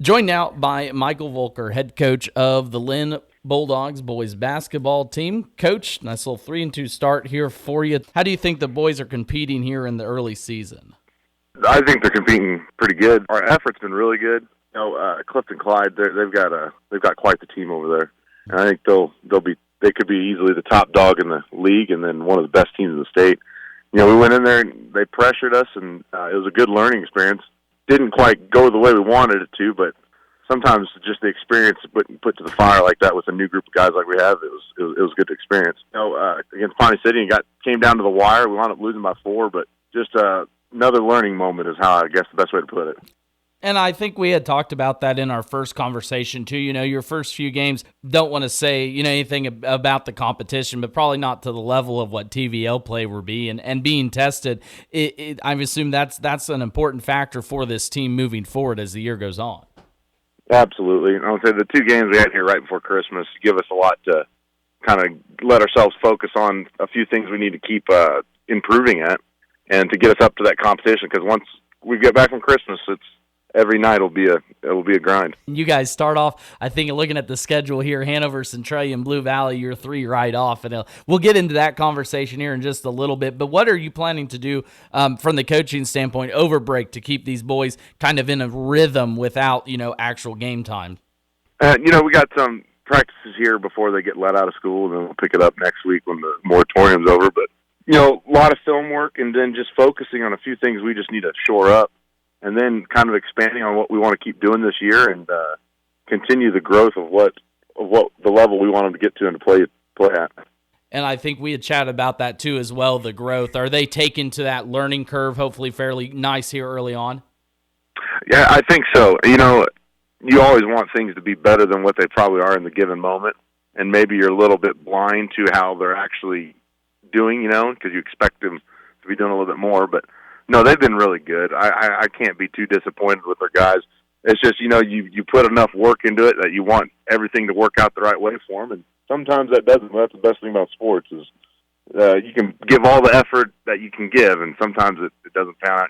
Joined now by Michael Volker, head coach of the Linn Bulldogs boys basketball team. Coach, nice little 3-2 start here for you. How do you think the boys are competing here in the early season? I think they're competing pretty good. Our effort's been really good. Clifton Clyde, they've got quite the team over there, and I think they could be easily the top dog in the league, and then one of the best teams in the state. We went in there and they pressured us, and it was a good learning experience. Didn't quite go the way we wanted it to, but sometimes just the experience put to the fire like that with a new group of guys like we have, it was good to experience. Against Pawnee City, and came down to the wire. We wound up losing by 4, but just another learning moment is how I guess the best way to put it. And I think we had talked about that in our first conversation too. Your first few games, don't want to say, anything about the competition, but probably not to the level of what TVL play will be and being tested. I assume that's an important factor for this team moving forward as the year goes on. Absolutely. I would say the 2 games we had here right before Christmas give us a lot to kind of let ourselves focus on a few things we need to keep improving at and to get us up to that competition, because once we get back from Christmas, every night it'll be a grind. You guys start off, I think, looking at the schedule here, Hanover, Centralia, and Blue Valley, you're 3 right off. And we'll get into that conversation here in just a little bit. But what are you planning to do from the coaching standpoint over break to keep these boys kind of in a rhythm without, actual game time? We got some practices here before they get let out of school, and then we'll pick it up next week when the moratorium's over. But, a lot of film work, and then just focusing on a few things we just need to shore up, and then kind of expanding on what we want to keep doing this year and continue the growth of what the level we want them to get to and to play at. And I think we had chatted about that too as well, the growth. Are they taken to that learning curve, hopefully fairly nice here early on? Yeah, I think so. You always want things to be better than what they probably are in the given moment, and maybe you're a little bit blind to how they're actually doing, because you expect them to be doing a little bit more, but no, they've been really good. I can't be too disappointed with their guys. It's just, you put enough work into it that you want everything to work out the right way for them, and sometimes that doesn't. That's the best thing about sports is you can give all the effort that you can give, and sometimes it doesn't pan out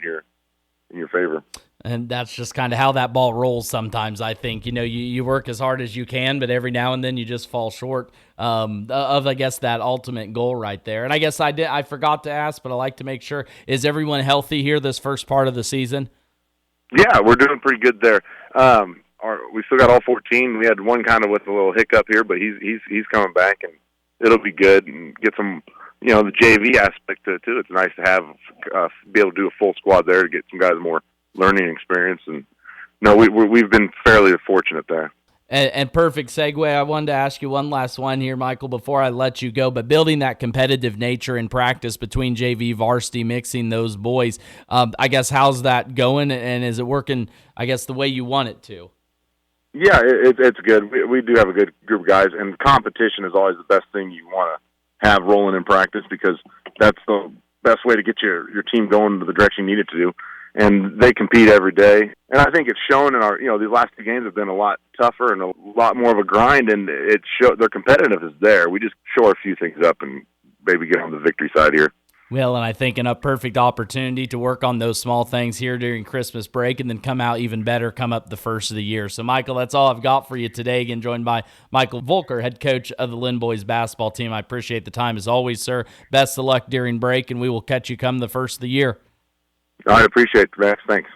in your favor. And that's just kind of how that ball rolls sometimes, I think. You work as hard as you can, but every now and then you just fall short of, I guess, that ultimate goal right there. And I guess I forgot to ask, but I like to make sure, is everyone healthy here this first part of the season? Yeah, we're doing pretty good there. We still got all 14. We had one kind of with a little hiccup here, but he's coming back, and it'll be good and get some, the JV aspect to it, too. It's nice to have be able to do a full squad there to get some guys more learning experience, and we've been fairly fortunate there. And perfect segue. I wanted to ask you one last one here, Michael, before I let you go. But building that competitive nature in practice between JV, varsity, mixing those boys, I guess, how's that going? And is it working, I guess, the way you want it to? Yeah, it's good. We do have a good group of guys, and competition is always the best thing you want to have rolling in practice, because that's the best way to get your team going to the direction you need it to do. And they compete every day. And I think it's shown in our, these last 2 games have been a lot tougher and a lot more of a grind, and their competitiveness is there. We just shore a few things up and maybe get on the victory side here. Well, and I think a perfect opportunity to work on those small things here during Christmas break and then come out even better come up the first of the year. So, Michael, that's all I've got for you today. Again, joined by Michael Volker, head coach of the Linn boys basketball team. I appreciate the time as always, sir. Best of luck during break, and we will catch you come the first of the year. I appreciate it, Max. Thanks.